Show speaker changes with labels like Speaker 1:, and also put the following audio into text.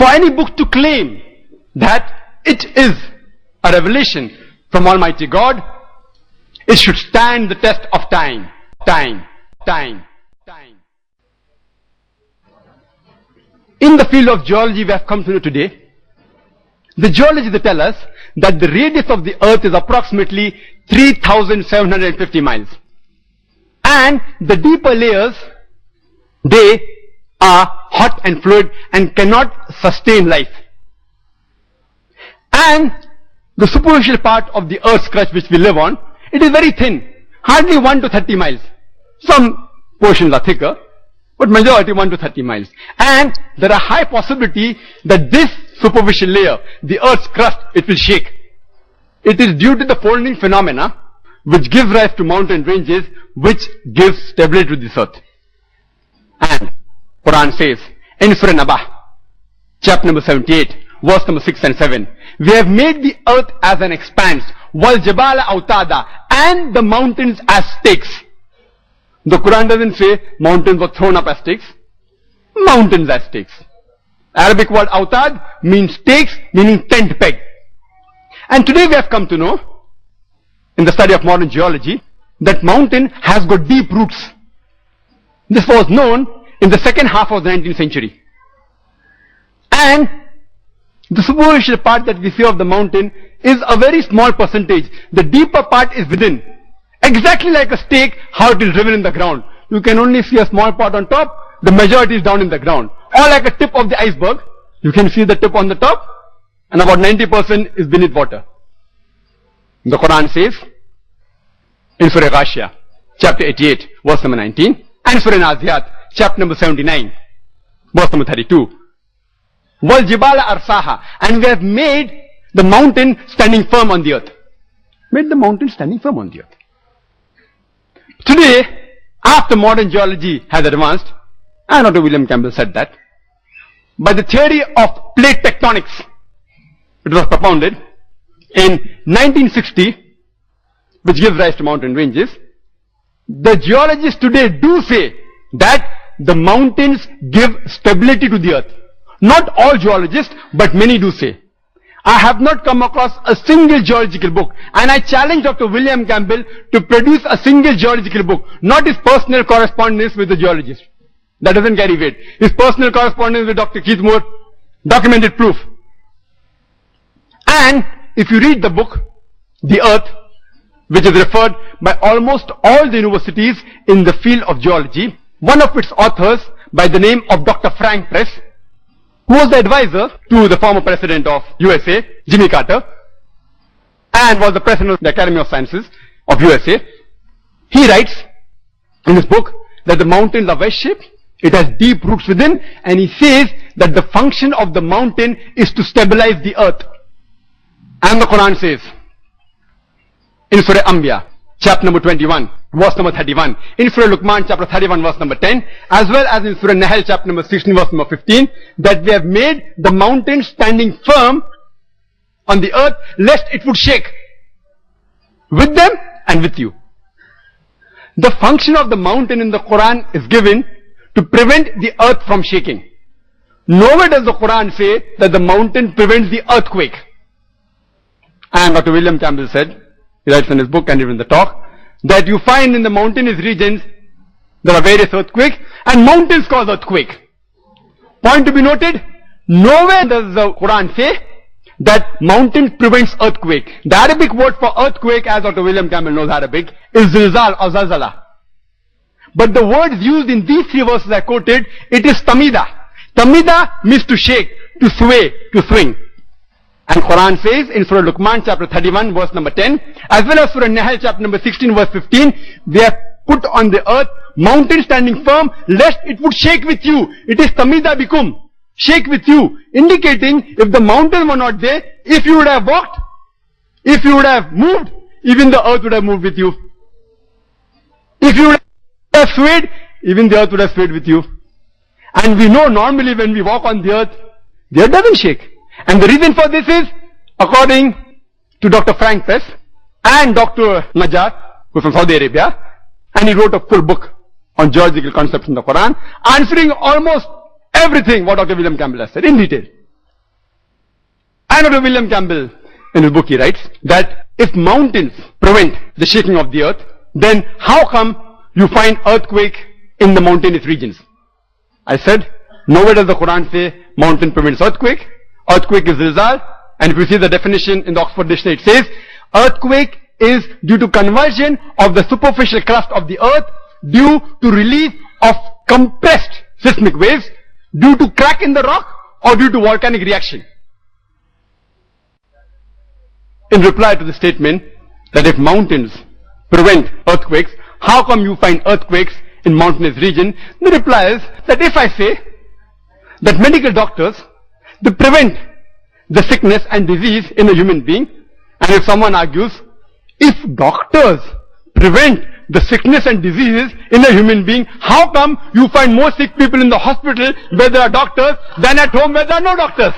Speaker 1: For any book to claim that it is a revelation from Almighty God, it should stand the test of time. In the field of geology we have come to know today, the geologists tell us that the radius of the earth is approximately 3,750 miles. And the deeper layers, they are hot and fluid and cannot sustain life. And the superficial part of the earth's crust which we live on, it is very thin, hardly 1 to 30 miles. Some portions are thicker, but majority 1 to 30 miles. And there are high possibility that this superficial layer, the earth's crust, it will shake. It is due to the folding phenomena which gives rise to mountain ranges, which gives stability to this earth. And Quran says in Surah Naba, chapter number 78, verse number 6 and 7, we have made the earth as an expanse, wal jabala autada, and the mountains as stakes. The Quran doesn't say mountains were thrown up as stakes, mountains as stakes. Arabic word autad means stakes, meaning tent peg. And today we have come to know, in the study of modern geology, that mountain has got deep roots. This was known in the second half of the 19th century. And the superficial part that we see of the mountain is a very small percentage. The deeper part is within. Exactly like a stake, how it is driven in the ground. You can only see a small part on top, the majority is down in the ground. Or like a tip of the iceberg, you can see the tip on the top, and about 90% is beneath water. The Quran says, in Surah Ghashiyah, chapter 88, verse number 19, and Surah Naziyat, chapter number 79, verse number 32, Wal Jibala Arsaha, and we have made the mountain standing firm on the earth. Made the mountain standing firm on the earth. Today, after modern geology has advanced, and Dr. William Campbell said that, by the theory of plate tectonics, it was propounded in 1960, which gives rise to mountain ranges. The geologists today do say that the mountains give stability to the earth. Not all geologists, but many do say. I have not come across a single geological book, and I challenge Dr. William Campbell to produce a single geological book, not his personal correspondence with the geologist. That doesn't carry weight. His personal correspondence with Dr. Keith Moore, documented proof. And if you read the book, The Earth, which is referred by almost all the universities in the field of geology, one of its authors by the name of Dr. Frank Press, who was the advisor to the former president of USA, Jimmy Carter, and was the president of the Academy of Sciences of USA, he writes in his book that the mountains are wedge-shaped, it has deep roots within, and he says that the function of the mountain is to stabilize the earth. And the Quran says, in Surah Anbiya, chapter number 21, verse number 31, in Surah Luqman, chapter 31, verse number 10, as well as in Surah Nahl, chapter number 16, verse number 15, that we have made the mountain standing firm on the earth, lest it would shake with them and with you. The function of the mountain in the Quran is given to prevent the earth from shaking. Nowhere does the Quran say that the mountain prevents the earthquake. And Dr. William Campbell said, he writes in his book and even in the talk, that you find in the mountainous regions there are various earthquakes, and mountains cause earthquake. Point to be noted, nowhere does the Quran say that mountain prevents earthquake. The Arabic word for earthquake, as Dr. William Campbell knows Arabic, is zilzal or zalzala. But the words used in these three verses I quoted, it is tamida. Tamida means to shake, to sway, to swing. And Quran says in Surah Luqman chapter 31 verse number 10, as well as Surah Nahl chapter number 16 verse 15, we have put on the earth mountain standing firm lest it would shake with you. It is tamida bikum, shake with you, indicating if the mountain were not there, if you would have walked, if you would have moved, even the earth would have moved with you. If you would have swayed, even the earth would have swayed with you. And we know normally when we walk on the earth doesn't shake. And the reason for this is, according to Dr. Frank Press and Dr. Najjar, who is from Saudi Arabia, and he wrote a full book on geological concepts in the Quran, answering almost everything what Dr. William Campbell has said in detail. And Dr. William Campbell, in his book, he writes that if mountains prevent the shaking of the earth, then how come you find earthquake in the mountainous regions? I said, nowhere does the Quran say mountain prevents earthquake. Earthquake is zilzal. And if you see the definition in the Oxford Dictionary, it says, earthquake is due to conversion of the superficial crust of the earth due to release of compressed seismic waves due to crack in the rock or due to volcanic reaction. In reply to the statement that if mountains prevent earthquakes, how come you find earthquakes in mountainous region? The reply is that if I say that medical doctors, they prevent the sickness and disease in a human being, and if someone argues, if doctors prevent the sickness and diseases in a human being, how come you find more sick people in the hospital where there are doctors than at home where there are no doctors?